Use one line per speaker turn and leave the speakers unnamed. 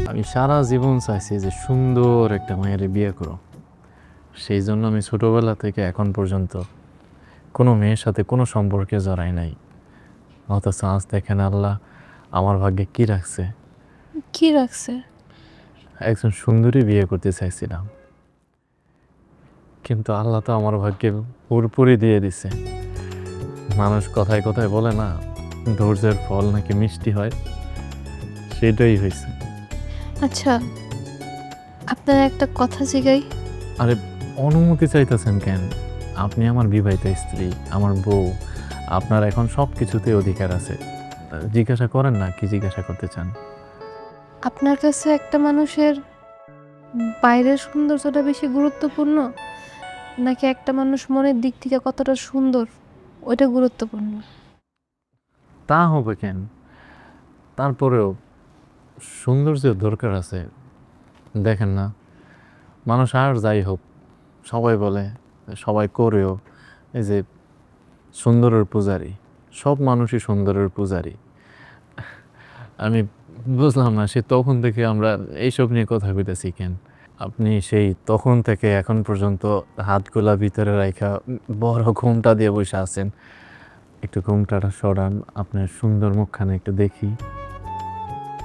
আমি সারা জীবন চাইছি যে সুন্দর একটা মায়ের বিয়ে করো। সেই জন্য আমি ছোটবেলা থেকে এখন পর্যন্ত কোনো মেয়ের সাথে কোনো সম্পর্কে জড়াই নাই। অথচ আজ দেখেন আল্লাহ আমার ভাগ্যে কি রাখছে।
কি রাখছে?
একজন সুন্দরী বিয়ে করতে চাইছিলাম, কিন্তু আল্লাহ তো আমার ভাগ্যে পুরোপুরি দিয়ে দিছে। মানুষ কথায় কথায় বলে না, ধৈর্যের ফল নাকি মিষ্টি হয়, সেটাই হয়েছে।
আচ্ছা, আপনার একটা কথা জিগাই।
আরে, অনুমতি চাইতেছেন কেন? আপনি আমার বিবাহিত স্ত্রী, আমার বউ। আপনার এখন সব কিছুতে অধিকার আছে। জিজ্ঞাসা করেন না, কি জিজ্ঞাসা করতে চান?
আপনার কাছে একটা মানুষের বাইরের সৌন্দর্যটা বেশি গুরুত্বপূর্ণ, নাকি একটা মানুষ মনের দিক থেকে কতটা সুন্দর ওইটা গুরুত্বপূর্ণ?
তা হবে কেন? তারপরেও সৌন্দর্যের দরকার আছে। দেখেন না, মানুষ আর যাই হোক, সবাই বলে, সবাই করেও, এই যে সুন্দরের পূজারি, সব মানুষই সুন্দরের পূজারি। আমি বুঝলাম না, সে তখন থেকে আমরা এইসব নিয়ে কথা কইতেছি কেন? আপনি সেই তখন থেকে এখন পর্যন্ত হাতগুলা ভিতরে রাইখা বড় ঘুমটা দিয়ে বসে আছেন। একটু ঘুমটাটা সরান, আপনার সুন্দর মুখখানে একটু দেখি।